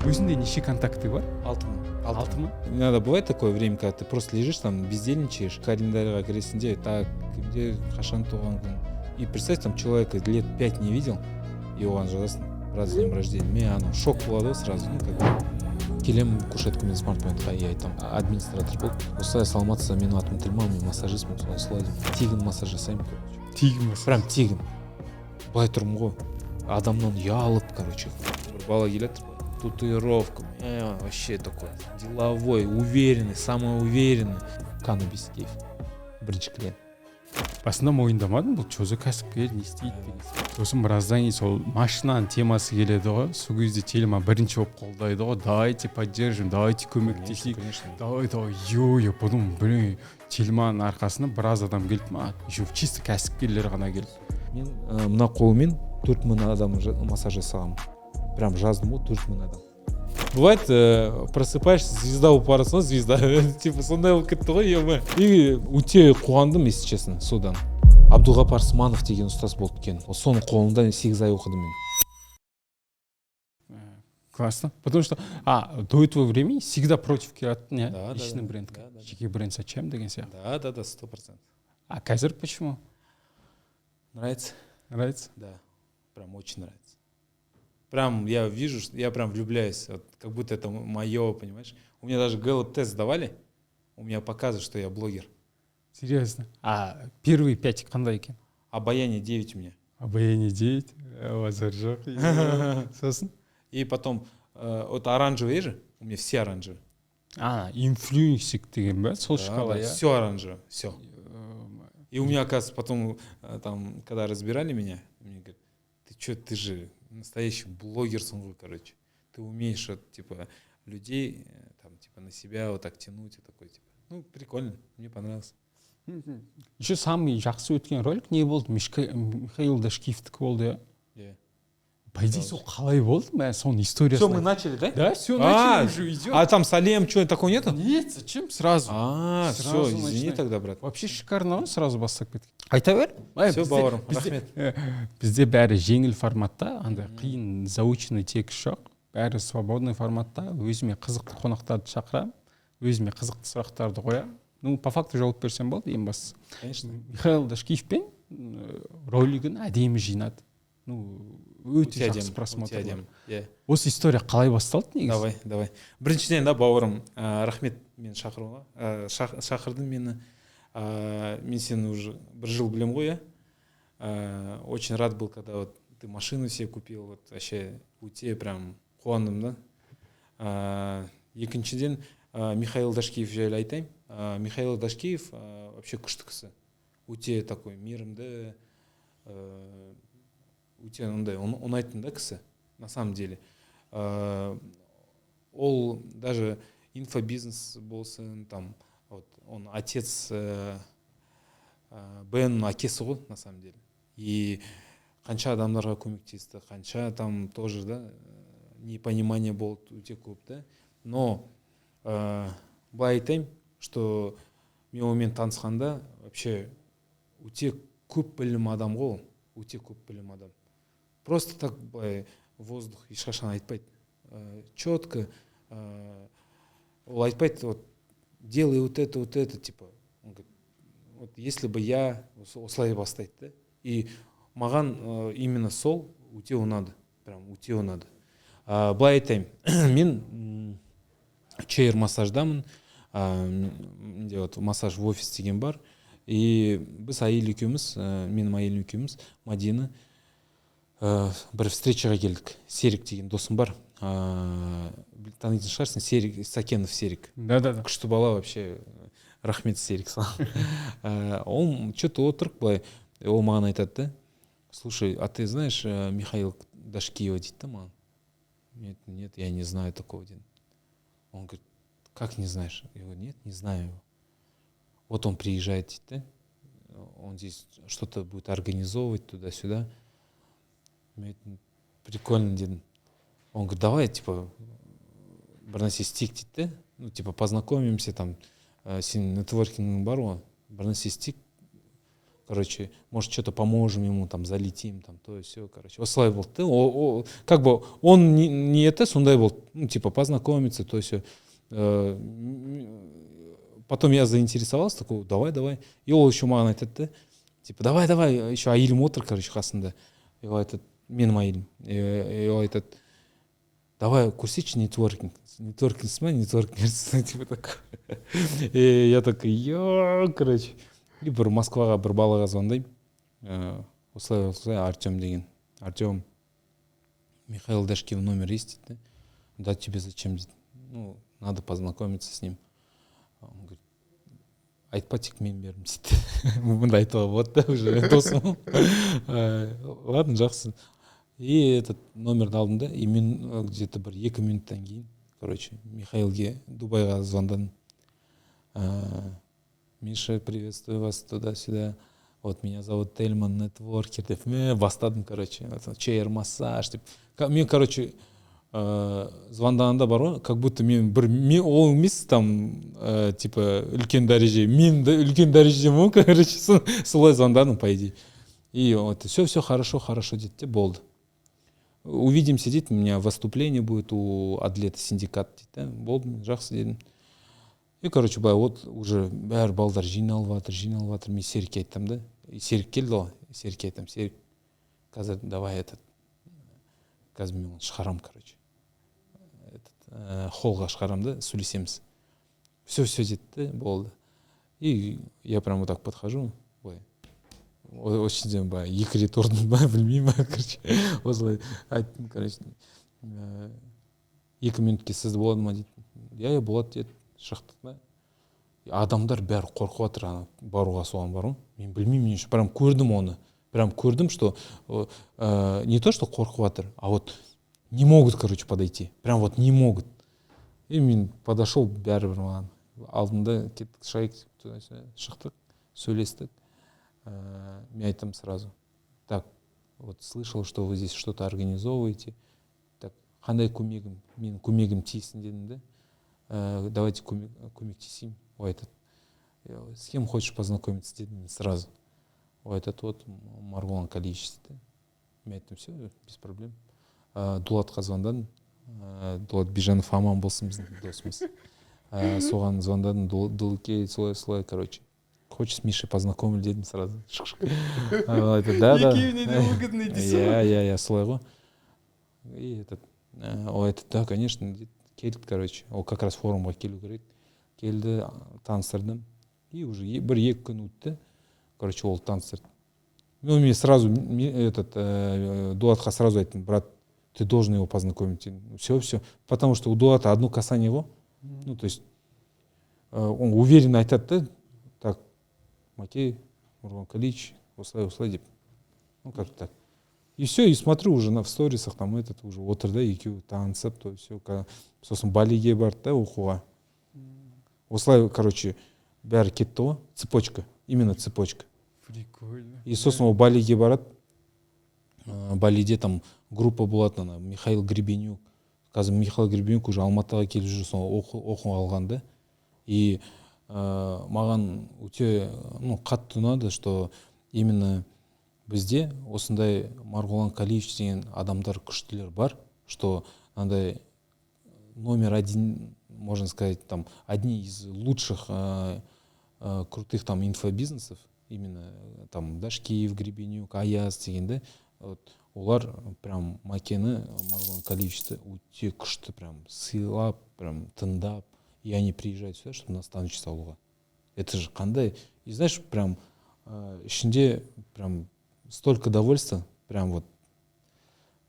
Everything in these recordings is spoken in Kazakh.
Өзінде неше контакты бар? 6 мың. Иногда бывает такое время, когда ты просто лежишь там, бездельничаешь, календарьға кіресінде, так, кімде қашан туған күн. И представь, там человека лет 5 не видел, и оған жазасың, раз днем рождения. Мен ана шок болады сразу, ну как келем кушеткамен смартфонға, и айтам, администратор болды. Осылай саламатсыз, менің атым Тілман, мен массажистпін, солай деп. Тегін массаж жасаймын, короче. Тегін массаж. Прям тегін. Былай тұрмын ғой. Адамнан ұялып, короче. Бір бала келеді, татуировка, вообще такой деловой, уверенный, самоуверенный. Каннабис кейф. Бірінші клиент. Басында мойындамадым, бұл чөзі кәсіпкер не істейді деген. Сосын біраздан кейін сол машинаның темасы келеді ғой, сол кезде Телман бірінші болып қолдайды ғой, давайте поддержим, давайте көмектесейік, давай, ё-ё, потом блин, Телманның арқасында біраз адам келді ма, еще чисто кәсіпкерлер ғана келді. Мен мына қолмен 4000 адам массаж жасағанмын. Прям жаздым ғой 4000 адам. Бывает, просыпаешься, звезда болып барасың, звезда. Типа сондай болып кетті ғой, ема. И өте қуандым, если честно, содан. Абдуғапар Сманов деген ұстаз болды екен. Соның қолында 8 ай оқыдым мен. Классно. Потому что, до этого времени всегда против келатын, Да, личный бренд. Жеке бренд зачем деген сияқты. Да, 100%. А қазір почему? Нравится? Нравится? Да, прям очень нравится. Прям я вижу, что я прям влюбляюсь, вот, как будто это мое, понимаешь? У меня даже гэллоп-тест сдавали, у меня показывает, что я блогер. Серьезно? Первые 5 қандай екен? Обаяние 9 у меня. Обаяние 9, базар жоқ. Сосын? И потом, вот оранжевые же, у меня все оранжевые. Инфлюенсик деген ба? Сол шкала, я? Все оранжевое, все. И у меня, оказывается, потом, там, когда разбирали меня, мне говорят, ты что, ты же настоящий блогер, короче. Ты умеешь, вот, типа, людей, там, типа, на себя вот так тянуть и такой, типа. Ну, прикольно, мне понравилось. Еще самый жақсы өткен ролик не болды? Михаил Дашкиевтікі болды, Yeah. По идее, сол қалай болды? Мен соның историясын. Все, мы начали, да? Да, все, начали, уже идет. А там Салем, что, такого нету? Нет, зачем сразу? Все, извини тогда, брат. Вообще шикарно, сразу бастап кеткен. Айта бер. Все, бауырым, рахмет. Бізде бәрі жеңіл форматта, андай қиын заученный текст жоқ. Бәрі свободный форматта, өзіме қызықты қонақтарды шақырамын, өзіме қызықты сұрақтарды қоямын. Ну, по факту жауап берсем болды, ең бастысы. Конечно. Михаил Дашкиевпен ролигін әдемі жинады. Ну, өте жақсы просмотр. Осы история қалай басталды негізі? Давай. Біріншіден, да, бауырым, рахмет мен шақыруға. Шақырдың мені. Мен сені уже бір жыл білем ғой, очень рад был, когда вот ты машину себе купил, вот вообще өте прям қуандым, да. Екіншіден, Михаил Дашкиев жайлы айтайын. Михаил Дашкиев вообще күшті кісі. Өте такой мейірімді, өте ондай ұнайтын да кісі, на самом деле. Ол даже инфобизнес болсын, там, вот, он отец Беннің әкесі ғой, на самом деле. И қанша адамдарға көмектесті, қанша там тоже, да, непонимание болды өте көп, да. Но былай айтайын, что мен онымен танысқанда вообще өте көп білім адам ғой, өте көп білім адам. Просто так былай воздух ешқашан айтпайды. Четко ол айтпайды, вот делай вот это, типа. Он говорит, вот если бы я осылай бастайды, да. И маған именно сол өте ұнады, прям өте ұнады. Былай айтайын, мен чейр массаждамын, менде вот массаж в офис деген бар. И біз әйел екеуміз, менің әйелім екеуміз, Мадина, бір встречаға келдік. Серик деген досым бар. Танитын шығарсың, Серик, Сакенов Серик. Да. Күшті бала вообще. Рахмет, Серик. Он что-то отырық былай, ол маған айтады, да. Слушай, а ты знаешь Михаил Дашкиева дейді да маған? Нет, я не знаю такого. Он говорит, как не знаешь? Я говорю, нет, не знаю его. Вот он приезжает, да? Он здесь что-то будет организовывать туда-сюда. Прикольно, дедім. Он говорит, давай, типа, бір нәрсе істейік дейді, да? Ну, типа, познакомимся, там, сенің нетворкингің бар ғой, бір нәрсе істейік. короче, может, что-то поможем ему, там, залетим, там, то и все, короче. Осылай болды. Как бы он не это, сондай болды, ну, типа, познакомиться, то все. Потом я заинтересовался, такой, давай. И ол еще маған айтады, типа, давай, еще әйелім отыр, короче, қасында. И ол айтады, менің әйелім. И ол айтады, давай, көрсетші нетворкинг. Нетворкинг, типа так. И я такой, короче. И бір Москваға бір балаға звондаймын. Осылай Артем деген. Артем, Михаил Дашкин номер есть, да? Да, тебе зачем? Ну, надо познакомиться с ним. Он говорит, айтпа тек мен бердім дейді. Мұнда айтуға болады да уже досым. Ладно, жақсы. И этот номерді алдым да, и мен где-то бір 2 минуттан кейін, короче, Михаилге Дубайға звондадым. Миша, приветствую вас туда-сюда. Вот меня зовут Тельман Нетворкер деп бастадым, короче, чейр массаж деп. Мен, короче, звондағанда бар ғой, как будто мен ол емес там, типа, үлкен дәреже, мен де үлкен дәрежемін, короче, солай звондадым, по идее. И вот все хорошо дейді де, болды. Увидимся, дейді, у меня выступление будет у атлета синдикат дейді, болды, жақсы дедім. И, короче, былай вот уже бәрі балдар жиналып жатыр, мен Серікке айттым да. Серік келді ғой, Серікке айттым, Серік, қазір давай этот, қазір мен оны шығарам, короче. Холға шығарам да, сөйлесеміз. Все деді, болды. И я прям вот так подхожу, былай. Очень былай, 2 рет ұрдым ба, білмеймін, короче. Осылай айттым, короче. 2 минутке сізді болады ма дейді. Я болады деді. Шықтық да. Адамдар бәрі қорқып жатыр, баруға соған бару. Мен білмеймін, мен прям көрдім оны. Прям көрдім, что не то, что қорқып жатыр, а вот не могут, короче, подойти. Прям вот не могут. И мен подошел бәрібір маған. Алдында кеттік, шықтық, сөйлестік. Мен айттым сразу. Так, вот слышал, что вы здесь что-то организовываете. Так, қандай көмегім, менің көмегім тиесін дедім да. Давайте көмектесейін. Ой, этот, с кем хочешь познакомиться, дедім сразу. Ой, этот вот Марғұлан Қалиевич. Мен айттым, все, без проблем. Дулатқа звондадым. Дулат Бижанов аман болсын, біздің досымыз. Соған звондадым, Дулке, солай, короче. Хочешь с Мишей познакомить, дедім сразу. Да. Екеуіне де выгодный дейсің. Я солай ғой. И этот, ой, этот, да, конечно, келді, короче. Ол как раз форумға келу керек. Келді, таныстырдым. И уже 1-2 күн өтті. Короче, ол таныстырды. Ну, мне сразу, Дулатқа сразу айттым, брат, ты должен его познакомить. Все. Потому что у Дулата одно касание его. Ну, то есть, он уверенно айтады да, так, Макей, Марғұлан Қалиевич, осылай деп. Ну, как-то так. И все, и смотрю уже в сторисах, там этот уже отыр да, екеуі танысып, то все. Сосын Балиге барды да, оқуға. Осылай, короче, бәрі кетті ғой, цепочка, именно цепочка. Прикольно. И сосын ол Балиге барады. Балиде там группа болады, Михаил Гребенюк. Қазір Михаил Гребенюк уже Алматыға келіп жүр, соны оқу алған да. И маған өте қатты ұнады, что именно бізде осындай Марғұлан Қалиевич деген адамдар күштілер бар, что андай номер 1, можно сказать, там одни из лучших крутых там инфобизнесов, именно там Дашкиев, Гребенюк, Аяз деген да. Вот, олар прям Макені Марғұлан Қалиевичті өте күшті прям сыйлап, прям тыңдап, и они приезжают сюда, чтобы наставничество салуға. Это же қандай, и знаешь, прям ішінде прям столько довольства, прям вот,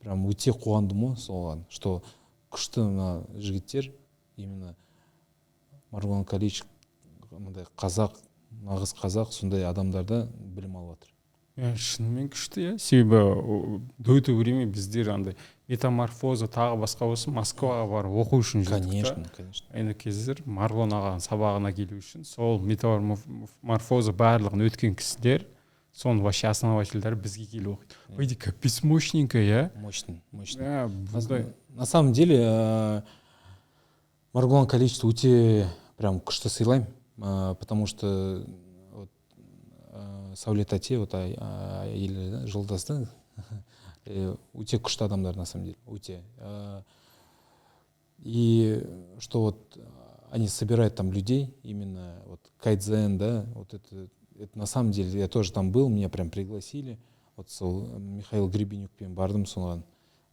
прям өте қуандым ғой соған, что күшті мына жігіттер именно Марғұлан Қалиевич қазақ, нағыз қазақ, сондай адамдарда білім алып жатыр. Шынымен күшті, себебі до этого время біздер андай метаморфоза тағы басқа болсын Москваға барып оқу үшін жүрдік. Конечно. Енді кездер Марғұлан ағаның сабағына келу үшін сол метаморфоза барлығын өткен кісілер, соның вообще основательдері бізге келіп оқиды. Пойди, капец мощненько, я? Мощный. На самом деле Марғұлан Қалиевичті өте прям күшті сыйлаймын, потому что Саулет ате вот әйелі да, жолдасы өте күшті адамдар на самом деле, өте. И что вот они собирают там людей, именно вот кайдзен, да, вот это на самом деле, я тоже там был, меня прям пригласили, вот Михаил Гребенюкпен бардым соған,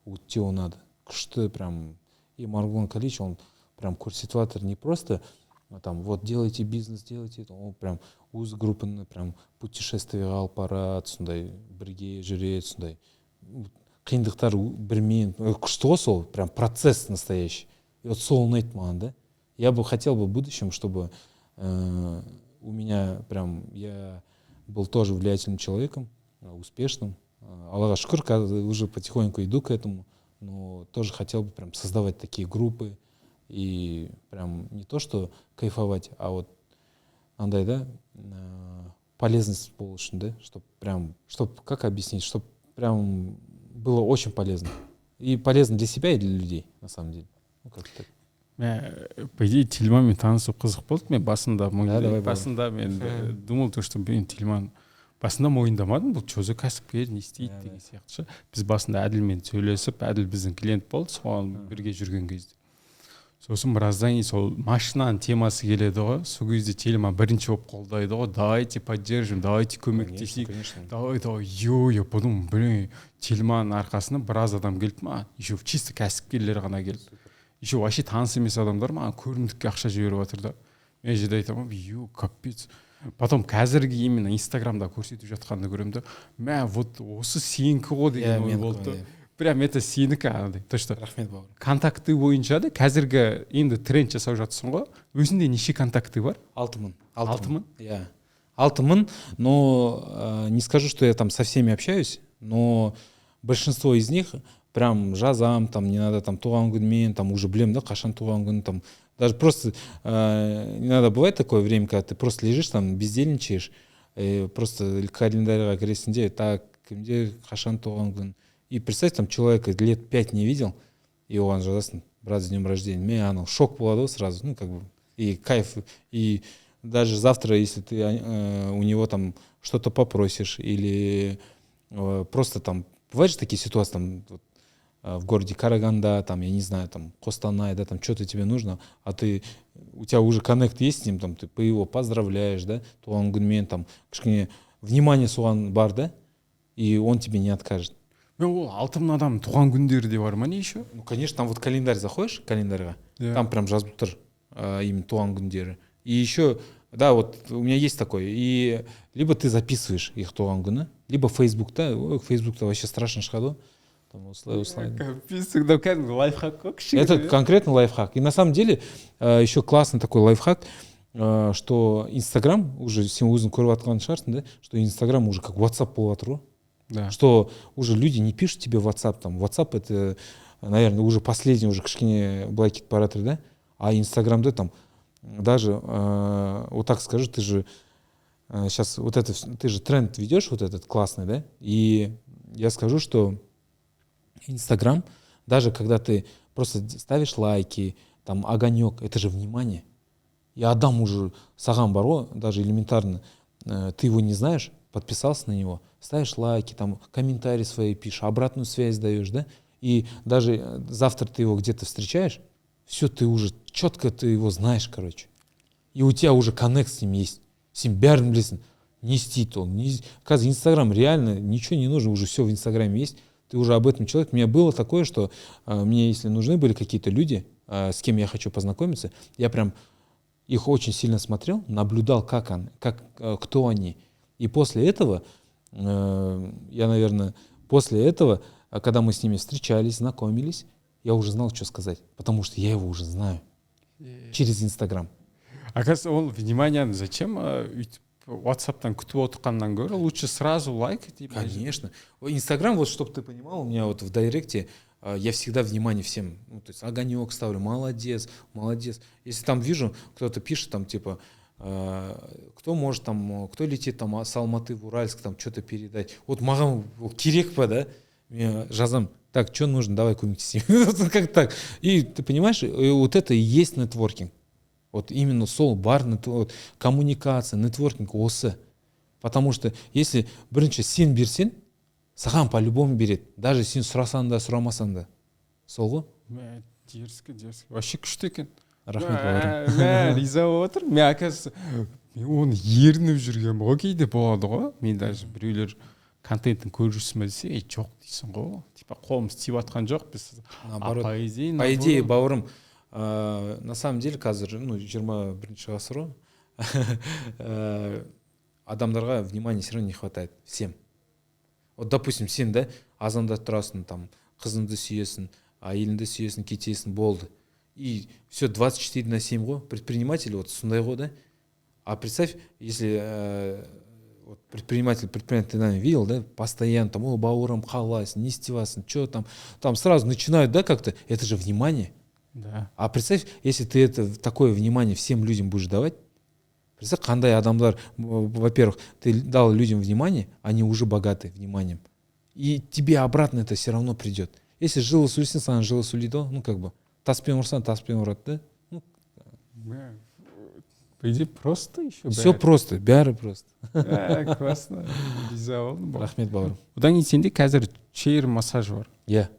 өте надо, күшті прям, и Маргулан Калич, он прям көрсетіп не просто там вот делайте бизнес, делайте это, он прям өз группаны прям путешествиеға алып барады, сондай бірге жүреді, сондай қиындықтар бірмен күшті ғой сол, прям процесс настоящий. И вот сол ұнайды маған, да. Я бы хотел бы в будущем, чтобы у меня прям, я был тоже влиятельным человеком, успешным. Аллаху шүкір, уже потихоньку иду к этому, но тоже хотел бы прям создавать такие группы и прям не то, что кайфовать, а вот андай, да, полезность получить, да, чтобы прям, как объяснить, чтобы прям было очень полезно. И полезно для себя и для людей, на самом деле. Ну, как так. По идее, Тельманмен танысып қызық болды. Мен басында мен думал, что Тельман басында мойындамадым, бұл чөзі кәсіпкер не істейді деген сияқты ше. Біз басында Әділмен сөйлесіп, Әділ біздің клиент болды, соған бірге жүрген кезде. Сосын біраздан кейін сол машинаның темасы келеді ғой, сол кезде Тельман бірінші болып қолдайды ғой, давайте поддержим, давайте көмектесейік, давай, я подумал, блин, Тельманның арқасында біраз адам келді ма, еще чисто кәсіпкерлер ғана келді. Еще вообще таныс емес адамдар маған көрімдікке ақша жіберіп жатыр да. Мен жерде айтамын, капец. Потом қазіргі именно Инстаграмда көрсетіп жатқанды көремін да, мә, вот осы сенікі ғой деген ой болды. Прям это сенікі андай. То что рахмет бауыр. Контакты бойынша да қазіргі енді тренд жасап жатсың ғой. Өзінде неше контакты бар? 6000. 6000? Я. 6000, но не скажу, что я там со всеми общаюсь, но большинство из них прям жазам, там не надо там туған күнмен, там уже білем, да, қашан туған күн, там даже просто не надо, бывает такое время, когда ты просто лежишь там, бездельничаешь, просто календарьға кіресің де, так, кімде қашан туған күн. И представь, там человека лет 5 не видел, и оған жазасың, брат, с днем рождения. Мен анау шок болады сразу, ну как бы, и кайф, и даже завтра, если ты у него там что-то попросишь, или просто там, бывают же такие ситуации, там, вот, в городе Караганда, там, я не знаю, там, Костанай, да, там, что-то тебе нужно, а у тебя уже коннект есть с ним, там, ты его поздравляешь, да, туған күнмен, там, кішкене внимание соған бар, да, и он тебе не откажет. Мен ол 6000 адам туған күндері де бар ма не еще? Ну, конечно, там вот календарь заходишь, календарьға, там прям жазып тұр, именно туған күндері. И еще, да, вот у меня есть такое, и либо ты записываешь их туған күні, либо Фейсбукта, Фейсбукта вообще страшно шығады. Это конкретно лайфхак. И на самом деле еще классный такой лайфхак, что Инстаграм, уже сен өзің көріп атқан шығарсың, да, что Инстаграм уже как WhatsApp болып жатыр, да. Что уже люди не пишут тебе в WhatsApp, там WhatsApp это, наверное, уже последний, уже кішкене былай кетіп бара жатыр, да, а Инстаграмда там даже, вот так скажу, ты же сейчас вот это, ты же тренд ведешь вот этот классный, да, и я скажу, что Инстаграм, даже когда ты просто ставишь лайки, там огонек, это же внимание. И адам уже саған бар ғой, даже элементарно, ты его не знаешь, подписался на него, ставишь лайки, там комментарии свои пишешь, обратную связь даешь, да, и даже завтра ты его где-то встречаешь, все, ты уже четко ты его знаешь, короче. И у тебя уже коннект с ним есть. С ним бәрін білесің, не істейді ол. Қазір Инстаграм реально ничего не нужно, уже все в Инстаграме есть. Ты уже об этом человек. У меня было такое, что мне, если нужны были какие-то люди, с кем я хочу познакомиться, я прям их очень сильно смотрел, наблюдал, кто они. И после этого, я, наверное, после этого, когда мы с ними встречались, знакомились, я уже знал, что сказать, потому что я его уже знаю через Инстаграм. Оказывается, ол внимание зачем WhatsApp'тан күтіп отырғаннан гөрі лучше сразу лайк. Конечно. Инстаграм, вот чтобы ты понимал, у меня вот в директе я всегда внимание всем, ну, то есть огонек ставлю, молодец, молодец. Если там вижу, кто-то пишет там типа, кто может там, кто летит там с Алматы в Уральск, там что-то передать. Вот маған керек па, да? Мен жазам, так, что нужно, давай көмектесейін. Как так? И ты понимаешь, вот это и есть нетворкинг. Вот именно сол бар, коммуникация, нетворкинг осы. Потому что если бірінші сен берсең, саған по-любому береді. Даже сен сұрасаң да, сұрамасаң да. Сол ғой? Дерзкі. Вообще күшті екен. Рахмет бауырым. Мә, риза болып отыр. Мен, оказывается, мен оны ерініп жүрген ғой, кейде болады ғой. Мен даже біреулер контентін көріп ме десе, жоқ дейсің ғой. Типа қолымыз тиіп жатқан жоқ. Біз По идее, бауырым, на самом деле қазір 21-ші ғасыр ғой. Адамдарға внимания все равно не хватает. Всем. Вот, допустим, сен да азанда тұрасың, там, қызыңды сүйесің, әйеліңді сүйесің, кетесің, болды. И все 24/7 ғой. Предприниматель вот сондай ғой, да? А представь, если вот предприниматель, ты, наверное, видел, да, постоянно там, о, бауырым, қалайсың, не істевасың, что там сразу начинают, да, как-то, это же внимание. Да. А представь, если ты такое внимание всем людям будешь давать, представь, қандай адамдар, во-первых, ты дал людям внимание, они уже богаты вниманием. И тебе обратно это все равно придет. Если жылы сөйлесең, саған жылы сөйлейді, ну как бы, таспен ұрсаң, таспен ұрады, да? Ну, по идее, просто еще. Все просто, бәрі просто. Классно. Риза болдым. Рахмет, бауырым. Одан кейін сенде қазір чейр массаж бар. Иә.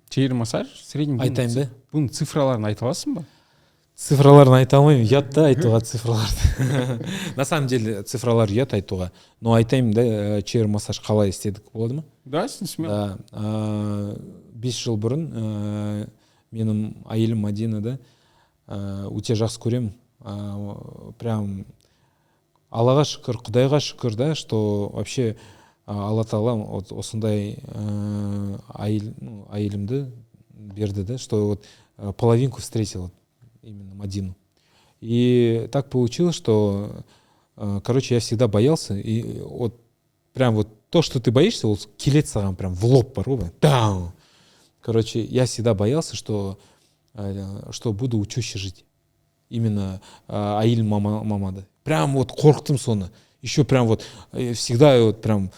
Чейр массаж средний. Айтайын да? Бұның цифраларын айта аласың ба? Цифраларын айта алмаймын, ұят та айтуға цифраларды. На самом деле цифралар ұят айтуға. Но айтайын да, чейр массаж қалай істедік, болады ма? Да, смело. Да. 5 жыл бұрын менің әйелім Мадина, да, өте жақсы көремін. Прям Аллаға шүкір, Құдайға шүкір, да, что вообще Алла Тағала вот осындай әйелімді берді, да, что вот половинку встретил именно Мадину. И так получилось, что, короче, я всегда боялся, и вот прям вот то, что ты боишься, вот келет саған прям в лоб порой. Там. Короче, я всегда боялся, что буду учуще жить. Именно әйел мамада. Прям вот қорқтым соны. Еще прям вот всегда вот прям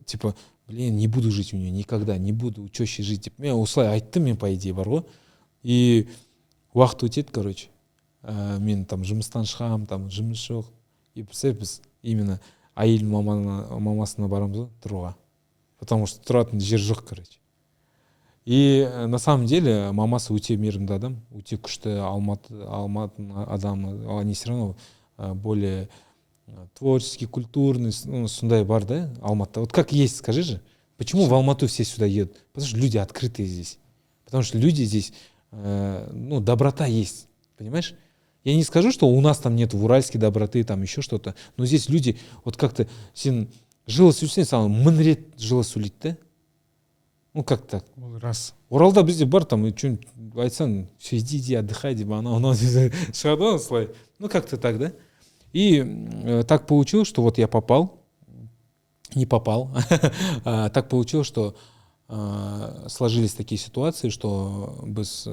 типа, блин, не буду жить у нее никогда, не буду учуще жить. Мен осылай айттым, мен по идее бар ғой. И уақыт өтеді, короче. Мен там жұмыстан шығамын, там жұмыс жоқ. И представь, біз именно әйел мамасына барамыз ғой тұруға. Потому что тұратын жер жоқ, короче. И на самом деле мамасы өте мейірімді адам, өте күшті Алматы адамы. Они все равно более творческий, культурный, ну, сондай бар, да, Алматыда. Вот как есть, скажи же, почему в Алмату все сюда едут? Потому что люди открытые здесь. Потому что люди здесь, ну, доброта есть, понимаешь? Я не скажу, что у нас там нет в Уральске доброты, там еще что-то, но здесь люди, вот как-то, сен жылы сөйлесең, саған мың рет жылы сөйлейді, да? Ну, как так? Раз. Оралда бізде бар, там, что-нибудь айтсаң, все, иди, отдыхай, деп, анау шығады ғой, осылай. Ну, как-то так, да? И так получилось, что вот я попал, не попал, так получилось, что сложились такие ситуации, что біз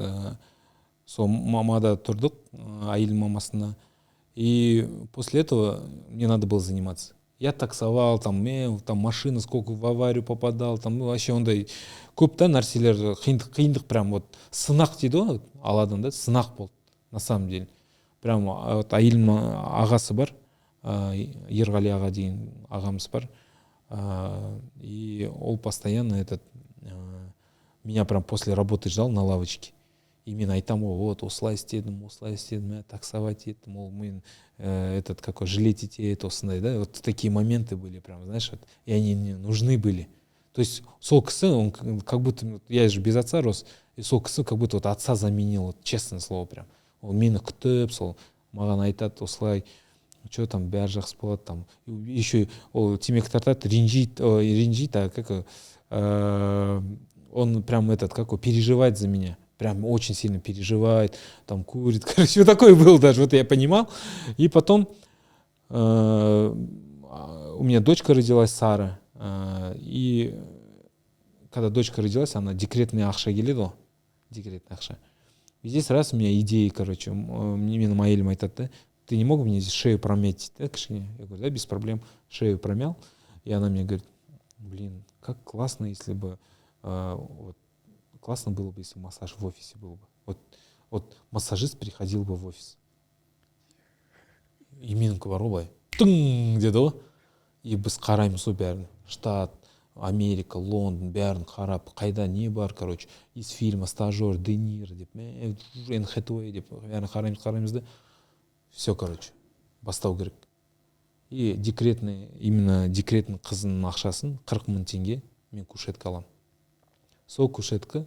сол мамада тұрдық, әйел мамасына, и после этого мне надо было заниматься. Я таксовал, там машина сколько в аварию попадал, там вообще ондай көп та нәрселер, қиындық прям вот сынақ дейді ғой, Алладан, да, сынақ болды, на самом деле. Прям вот әйелім ағасы бар, Ерғали аға деген ағамыз бар, и ол постоянно меня прям после работы ждал на лавочке. И мен айтам, вот осылай істедім, таксовать еттім, ол мен жалеть етеді, осындай, да, вот такие моменты были, прям, знаешь, вот, и они мне нужны были. То есть сол кісі, он как будто, я же без отца рос, и сол кісі как будто вот отца заменил, вот, честное слово, прям. Он мені күтіп, сол маған айтады, осылай, что там, бәрі жақсы болады, там, еще ол темекі тартады, ренжит, а как он прям переживает за меня. Прям очень сильно переживает, там курит, короче, вот такой был даже, вот я понимал. И потом у меня дочка родилась, Сара, и когда дочка родилась, она декретный ақша келеді ғой, декретный ақша. И здесь раз у меня идеи, короче, мне әйелім айтады, да, ты не мог мне здесь шею промять, да, кішкене? Я говорю, да, без проблем, шею промял, и она мне говорит, блин, как классно, если бы вот, классно было бы, если массаж в офисе был бы. Вот массажист приходил бы в офис. И менің бар ғой, тың деді ғой. И біз қараймыз ғой бәрін. Штат, Америка, Лондон, бәрін қарап, қайда не бар, короче, из фильма «Стажер», «Де Ниро» деп, «Энн Хэтэуэй» деп, бәрін қараймыз да, все, короче, бастау керек. И именно декретный қызының ақшасын 40 000 теңге мен кушетка аламын. Сол кушетка,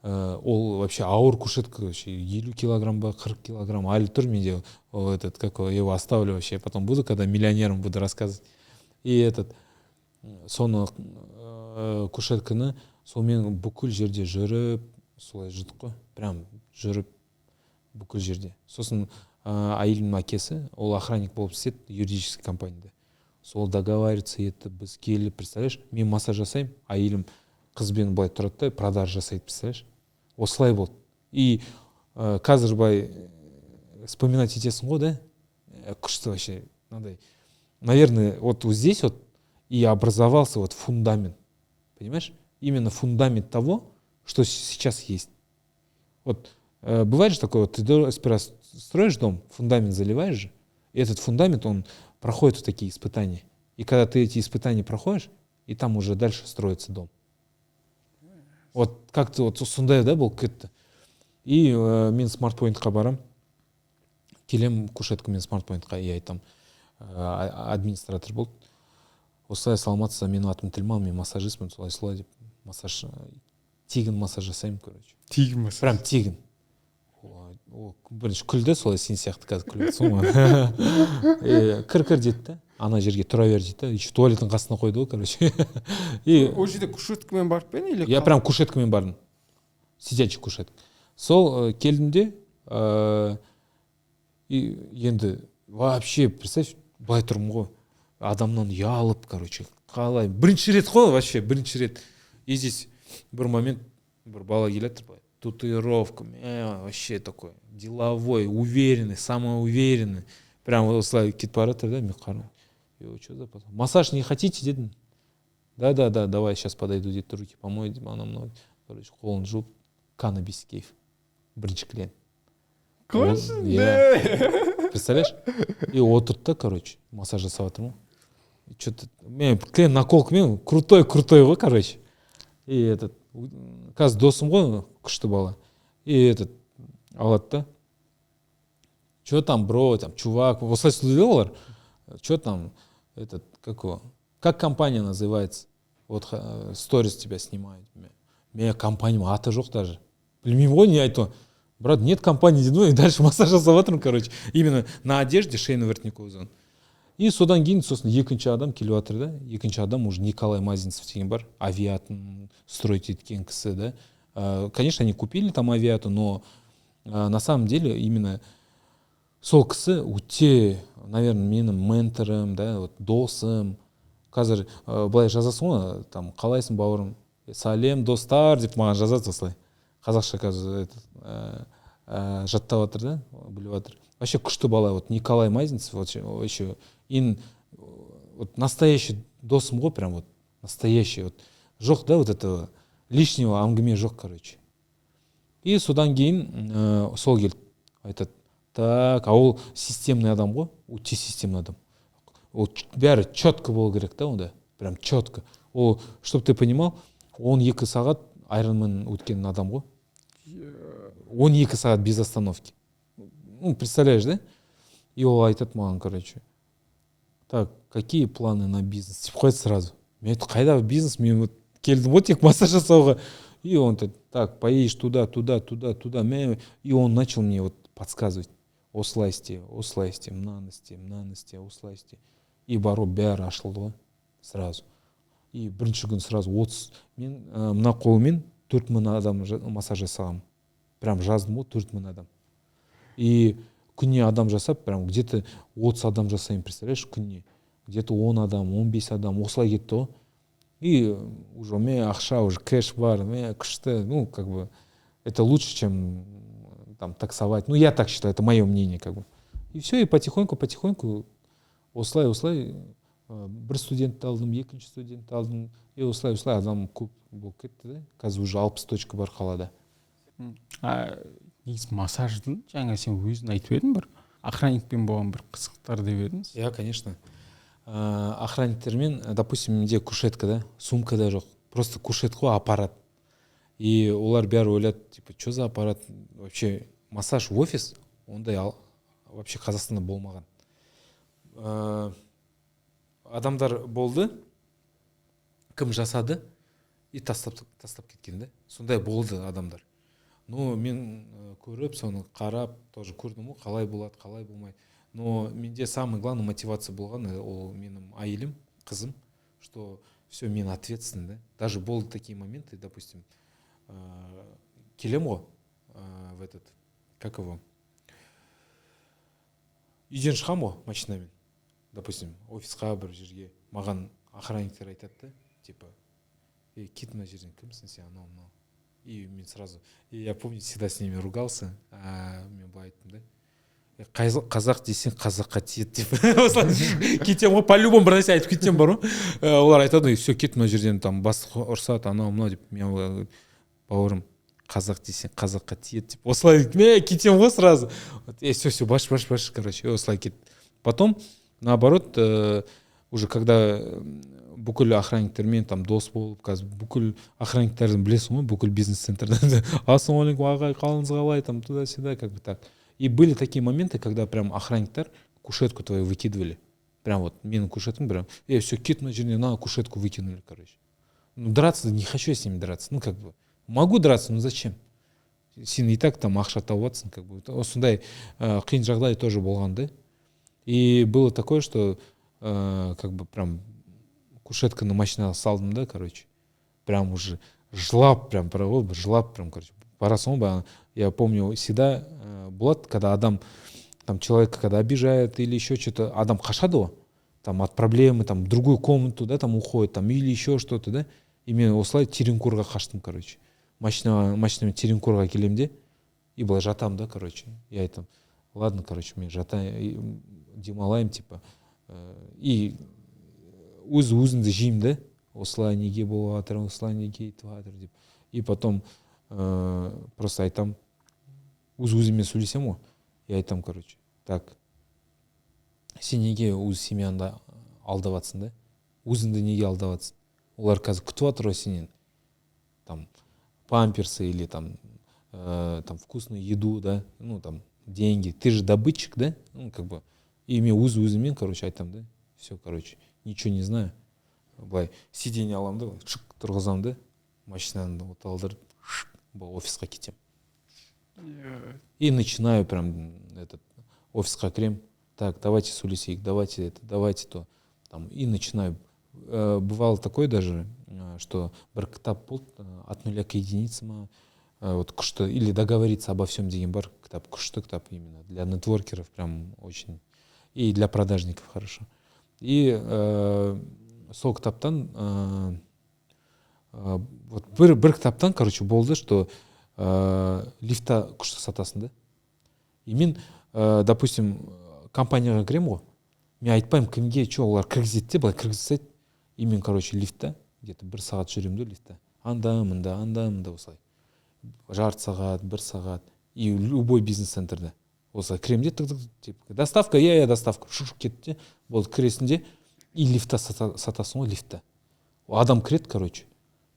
ол вообще ауыр кушетка, вообще 50 килограмм ба, 40 килограмм, әлі тұр менде, его оставлю вообще, потом буду, когда миллионером буду рассказывать. И соны кушетканы сонымен бүкіл жерде жүріп, солай жүрдік қой, прям жүріп бүкіл жерде. Сосын әйелімнің әкесі, ол охранник болып істеді юридический компанияда. Сол договариваться етті, біз келіп, представляешь, мен массаж жасаймын, әйелім қызбен былай тұрады да, продажа жасайды, представляешь. Осылай болды. И қазір былай вспоминать етесің ғой, да? Күшті вообще, надо. Наверное, вот здесь вот и образовался вот фундамент. Понимаешь? Именно фундамент того, что сейчас есть. Вот бывает же такое, вот ты сперва строишь дом, фундамент заливаешь же, и этот фундамент, он проходит вот такие испытания. И когда ты эти испытания проходишь, и там уже дальше строится дом. Вот как-то вот сондай, да, был кетті. И мен смартпоинтқа барам, келем кушеткамен смартпоинтқа, и айтам, администратор болды. Осылай саламатсыз, менің атым Тілман, мен массажистпін, солай деп массаж, тегін массаж жасаймын, короче. Тегін массаж. Прям тегін. Бірінші күлді, солай сен сияқты қазір күлесің ғой. Кір деді да, ана жерге тұра бер дейді да, еще туалеттің қасына қойды ғой, короче. Ол жерде кушеткамен барып па не? Я прям кушеткамен бардым. Сидячий кушетка. Сол келдім де, енді вообще, представь, былай тұрмын ғой, адамнан ұялып, короче, қалай. Бірінші рет қой, вообще, бірінші рет. И здесь бір момент, бір бала келеді, татуировка, вообще такой деловой, уверенный, самоуверенный. Прям осылай кетіп бара жатыр да, мен қараймын. Что за потом? Массаж не хотите, дедім? Да, давай, сейчас подойду, деді, руки помой, дедім, анау, короче, қолын жуып, каннабис кейф. Бірінші клиент. Класс, да. Представляешь? И отырды да, короче, массаж жасап жатырмын. Что-то, мен клиент наколкамен крутой ғой, короче. И қазір досым ғой, күшті бала. И алады да. Что там, бро, там, чувак, осылай сөйледі олар. Что там, как компания называется? Вот сторис тебя снимает. Мен компанияның аты жоқ даже. Білмеймін ғой, не айту. Брат, нет компании, ну и дальше массаж жасап жатырмын, короче. Именно на одежде шейный воротниковый зон. И содан кейін, сосын екінші адам келіп жатыр да. Екінші адам уже Николай Мазинцев деген бар. Авиатын строить еткен кісі, да. Конечно, они купили там авиату, но на самом деле именно сол кісі өте, наверное, менің менторым, да, вот досым. Қазір былай жазасың ғой, там, қалайсың бауырым? Сәлем, достар, деп маған жазады осылай. Қазақша қазір жаттап жатыр да, біліп жатыр. Вообще күшті бала, вот Николай Мазинцев, вообще, вот настоящий досым ғой, прям вот настоящий, вот жоқ, да, вот этого лишнего әңгіме жоқ, короче. И содан кейін сол келді, айтады, так, а ол системный адам ғой, өте системный адам. Ол бәрі четко болу керек да, онда, прям четко. Ол, чтоб ты понимал, 12 сағат Ironman өткен адам ғой. 12 сағат без остановки. Ну, представляешь, да? И ол айтады маған, короче, так, какие планы на бизнес? Типа қойды сразу. Мен айтты, қайда бизнес? Мен вот келдім ғой тек массаж жасауға. И он так, поедешь туда. И он начал мне вот подсказывать. Осылай істе, мынаны істе, осылай істе. И барып бәрі ашылды ғой сразу. И бірінші күн сразу 30. Мен мына қолмен 4000 адам массаж жасағам. Прям жаздым ғой 4000 адам. И күнне адам жасап, прям где-то 30 адам жасаймын, представляешь, күнне. Где-то 10 адам, 15 адам, осылай кетті ғой. И уже мен ақша, уже кэш бар, мен күшті, ну, как бы, это лучше, чем там таксовать. Ну, я так считаю, это мое мнение, как бы. И все, и потихоньку, осылай, бір студентті алдым, екінші студентті алдым, и осылай адам көп болып кетті, да? Қазір уже 60 точка бар қалада. Негізі массаждың, жаңа сен өзің айтып едің бір, охранникпен болған бір қызықтар деп едіңіз? иә, конечно. Охранниктермен, допустим, менде кушетка, да, сумка да жоқ, просто кушетка ғой, аппарат. И олар бәрі ойлады, типа, что за аппарат, вообще массаж в офис, ондай вообще Қазақстанда болмаған. Адамдар болды, кім жасады и тастап кеткен, да, сондай болды адамдар. Но мен көріп, соны қарап, тоже көрдім ғой, қалай болады, қалай болмайды. Но менде самый главный мотивация болған, ол менің айылым, қызым, что все, мен ответственный, да. Даже болды такие моменты, допустим, келем ғой, в этот, как его, үйден шығам ғой машинамен, допустим, офисқа бір жерге, маған охранниктер айтады, да, типа, кет мына жерден, кімсің сен, анау. И мен сразу, и я помню, всегда с ними ругался, мен былай айттым, да, қазақ десең қазаққа тиеді деп кетем ғой, по-любому бір нәрсе айтып кетем бар ғой. Олар айтады, все, кет мына жерден, там бастық ұрсады, анау мынау деп. Мен бауырым, қазақ десең қазаққа тиеді деп. Осылай мен кетем ғой сразу. Все, баш, короче, осылай кет. Потом, наоборот, уже когда бүкіл охранниктермен там дос болып, қазір бүкіл охранниктердің білесің ғой, бүкіл бизнес-центрдан ассалаумағалейкум, ағай, қалыңыз қалай, там туда-сюда, как бы так. И были такие моменты, когда прям охранниктер кушетку твою выкидывали. Прям вот, менің кушеткам прям, все, кет на жерне, на кушетку выкинули, короче. Ну, драться, не хочу я с ними драться. Ну, как бы, могу драться, но зачем? Сен и так там ақша тауып жатсың, как бы. Осындай қиын жағдай тоже болған, да. И было такое, что как бы прям кушетка на машинаға салдым, да, короче. Прям уже жылап, прям, короче. Парасом, я помню, всегда болады, когда адам, там, человека, когда обижает или еще что-то, адам қашады ғой, там, от проблемы, там, в другую комнату, да, там, уходит, там, или еще что-то, да, и мен осылай Тереңкорға қаштым, короче. Машинамен Тереңкорға келем де, и былай жатам, да, короче. Я айтам, ладно, короче, мен жатайын, демалайын, типа, и өзімді жеймін, да, осылай неге болып жатыр, осылай неге етіп жатыр, деп. И потом просто айтам, өзіме сөйлесем ғой, и айтам, короче, так, сен неге өз семьяңды алдап жатсың, да, өзіңді неге алдап жатсың? Олар қазір күтіп жатыр ғой сенен, там, памперсы или там вкусную еду, да, ну, там, деньги, ты же добытчик, да, ну, как бы, и мен өзімен, короче, айтам, да, все, короче, ничего не знаю, былай, сиденье аламын да, шық тұрғызам, да, машинаны оталдырып, офисқа кетем. И начинаю прям этот офисқа кірем, так, давайте сөйлесейік, давайте то, там, и начинаю. Бывало такое даже, что бір кітап болды, от нуля к единице ма, вот күшті, или договориться обо всем деген бар кітап, күшті кітап именно, для нетворкеров прям очень, и для продажников хорошо. И сол кітаптан, вот бір кітаптан, короче, болды, что лифта күшті сатасың, да. И мен, допустим, компанияға кірем ғой, мен айтпаймын кімге, олар кіргізеді де, былай кіргізсайды. И мен, короче, лифтта, где-то 1 сағат жүремін, да, лифтта. Анда-мында, осылай. Жарты сағат, 1 сағат. И любой бизнес-центрда. Осылай кірем де, типа, доставка, доставка. Шуш кетті, болды, кіресінде, и лифтта сатасың ғой, лифтта. Адам кіреді, короче,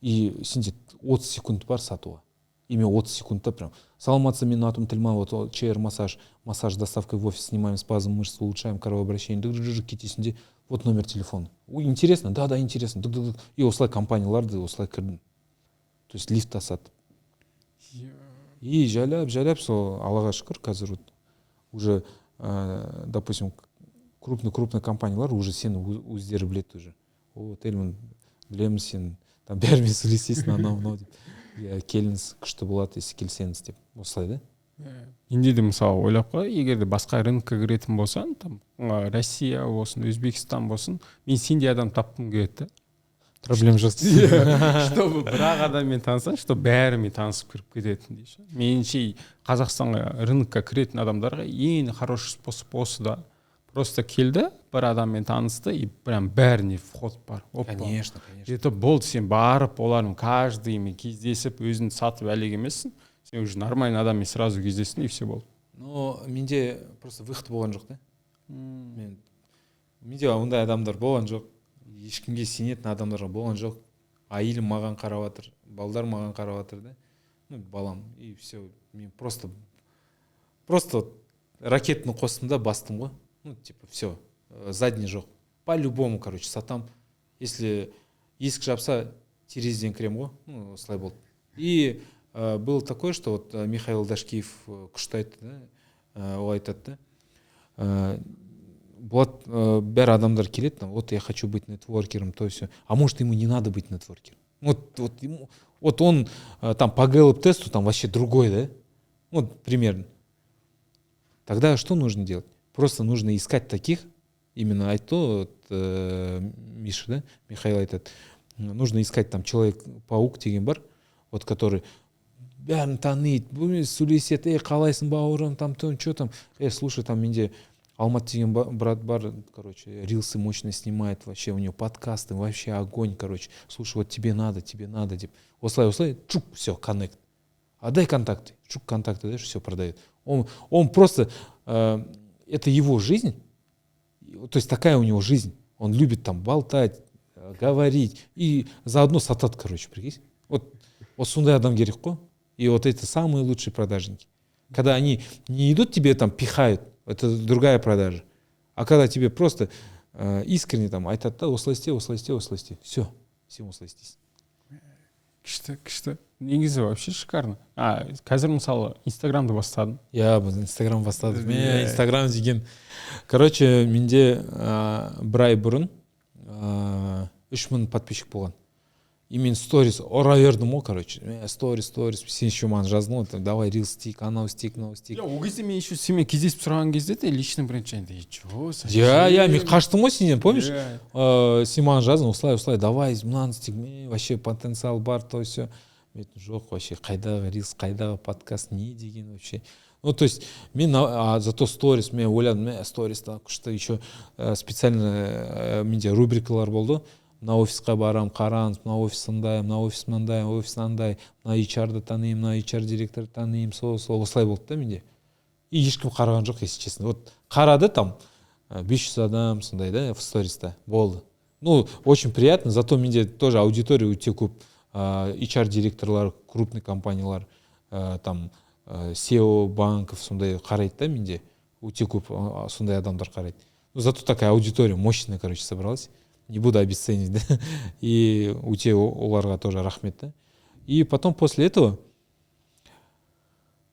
и сенде 30 секунд бар сатуға. И мен 30 секундта прям. Саламатсыз, менің атым Тильман, вот ЧР массаж доставкой в офис, снимаем спазм мышц, улучшаем кровообращение, кетесінде, вот номер телефона. Ой, интересно, да, интересно. И осылай компанияларды осылай кірдім. То есть лифт тасады. И жайлап, сол Аллаға шүкір, қазір вот уже, допустим, крупный компаниялар уже сені өздері біледі уже. О, Тельман, білеміз сен, там бәрімен сөйлесесің, анау деп. Келіңіз, күшті болады, если келсеңіз деп. Осылай, да? Енді де мысалы ойлап қой, егер де басқа рынокқа кіретін болсаң, там Россия болсын, Өзбекстан болсын, мен сендей адам тапқым келеді. Проблем жоқ. Чтобы бір-ақ адаммен танысаң, чтобы бәрімен танысып кіріп кететін дейші. Меніңше Қазақстанға рынокқа кіретін адамдарға ең хороший способ осы да. Просто келді, бір адаммен танысты, и прям бәріне вход бар. Конечно. Это болды, сен барып, олардың каждыймен кездесіп, өзін сатып әлек емессің. Сен уже нормальный адаммен сразу кездестің, и все болды. Ну, но менде просто выход болған жоқ та. Менде ондай адамдар болған жоқ, ешкімге сенетін адамдар болған жоқ. Айылым маған қарап жатыр, балдар маған қарап жатыр да. Балам, и все. Мен просто ракетаны қостым да бастым ғой. Типа, все, задний жоқ. По-любому, короче, сатам. Если есік жапса, терезеден кірем ғой. Осылай болды. И было такое, что вот Михаил Дашкиев күшті айтты да, ол айтады да. Вот бәрі адамдар келеді, вот я хочу быть нетворкером, то все. А может, ему не надо быть нетворкером. Вот он там по гэллоп-тесту там вообще другой, да? Вот примерно. Тогда что нужно делать? Просто нужно искать таких, именно айтты Миша, да, Михаил айтады. Нужно искать там Человек-паук деген бар, вот который бәрін таниды, сөйлеседі, қалайсың бауырым, там, что там, слушай, там менде Алмат деген брат бар, короче, рилсы мощно снимает, вообще у него подкасты, вообще огонь, короче. Слушай, вот тебе надо, деп. Осылай, чук, все, коннект. А дай контакты, чук, контакты, даешь, все продает. Он просто, это его жизнь, то есть такая у него жизнь. Он любит там болтать, говорить и заодно сатат, короче, прикинь. Вот сондай адам керек қой. И вот это самые лучшие продажники. Когда они не идут тебе там пихают, это другая продажа. А когда тебе просто искренне там айтады да, осылай істе. Все, всем осылай істейсің. Күшті. Негізі вообще шикарно. Қазір мысалы Инстаграмды бастадым. Инстаграм бастадым. Мен Инстаграм деген. Короче, менде бір ай бұрын 3000 подписчик болған. И мен сторис ұра бердім ғой, короче. Сторис. Сен еще маған жаздың ғой, давай рилс істейік, анау істейік. Ол кезде мен еще сенімен кездесіп сұраған кезде де личный бренд жайында мен қаштым ғой сенен, помнишь? Сен маған жаздың, осылай, давай мынаны істейік, вообще потенциал бар, то все. Мен жоқ, вообще қайдағы рилс, қайдағы подкаст, не деген вообще. То есть мен зато сторис, мен ойладым, сториста күшті, еще специально менде рубрикалар болды. Мына офисқа барам, қараңыз, мына офис сындай, мына офис мындай, офис мынандай, мына HR-ды танимын, мына HR директорды танимын, осылай болды да менде. И ешкім қараған жоқ, если честно. Вот қарады там 500 адам сондай да в сториста болды. Очень приятно, зато менде тоже аудитория өте көп. HR директорлар, крупный компаниялар, там SEO банков сондай қарайды да менде. Өте көп сондай адамдар қарайды. Зато такая аудитория мощная, короче, собралась. Не буду обесценить, да. И өте оларға тоже рахмет, да. И потом после этого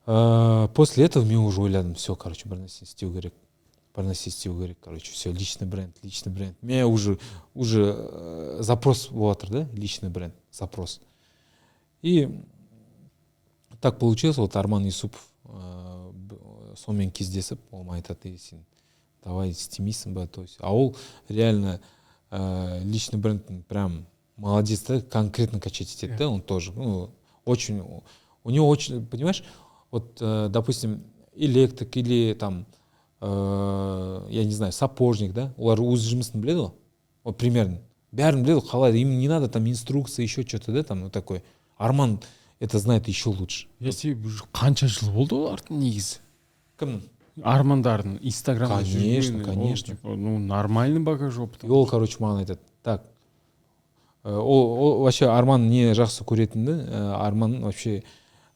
мен уже ойладым, все, короче, бір нәрсе істеу керек, короче, все, личный бренд. Мен уже запрос болып жатыр, да, личный бренд, запрос. И так получилось, вот Арман Юсупов сонымен кездесіп, ол маған айтады, сен давай істемейсің ба, то есть, а ол реально личный бренд прям молодец, да, конкретно качать этих, да, он тоже, очень, у него очень, понимаешь, вот, допустим, электрик или там, я не знаю, сапожник, да, олар өз жұмысын біледі ғой, вот примерно, бәрін біледі ғой, қалай, им не надо там инструкция, еще что-то, да, там, такой, Арман это знает еще лучше. Если қанша жыл болды олардың негізі? Кімнің? Армандардың Инстаграмда жүрген. Конечно. Нормальный багаж опыт. Ол, короче, маған айтады. Так, ол вообще Арман не жақсы көретінді, Арман вообще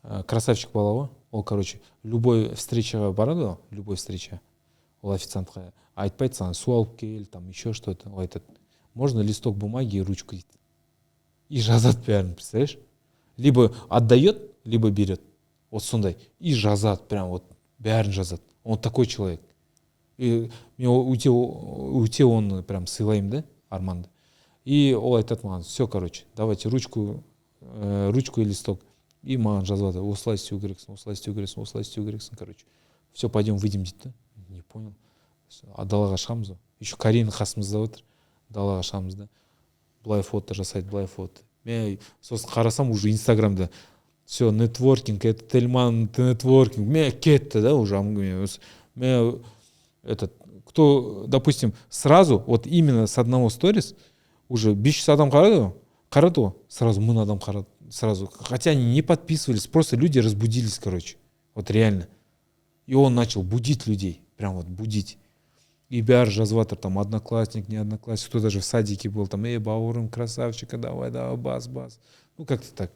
красавчик бала ғой. Ол, короче, любой встречаға барады ғой, любой встреча. Ол официантқа айтпайды саған, су алып кел, там еще что-то. Ол айтады, можно листок бумаги и ручку дейді. И жазады бәрін, представляешь? Либо отдает, либо берет. Вот сондай. И жазады, прям вот бәрін жазады. Он такой человек. И мен өте оны прям сыйлаймын да, Арманды. И ол айтады маған, все, короче, давайте ручку и листок. И маған жазады, осылай істеу керексің, короче. Все, пойдем выйдем дейді да. Не понял. Далаға шығамыз. Еще Карина қасымызда отыр. Далаға шығамыз да. Былай фото жасайды, былай фото. Мен сосын қарасам уже Инстаграмда все, нетворкинг, это Тельман, нетворкинг. Мен кетті, да, уже. Мен кто, допустим, сразу, вот именно с одного сторис, уже 500 адам қарады ғой, сразу 1000 адам қарады, сразу. Хотя они не подписывались, просто люди разбудились, короче. Вот реально. И он начал будить людей, прям вот будить. И бәрі жазып жатыр, там, одноклассник, не одноклассник, кто даже в садике был, там, бауырым, красавчика, давай, давай, бас. Ну, как-то так.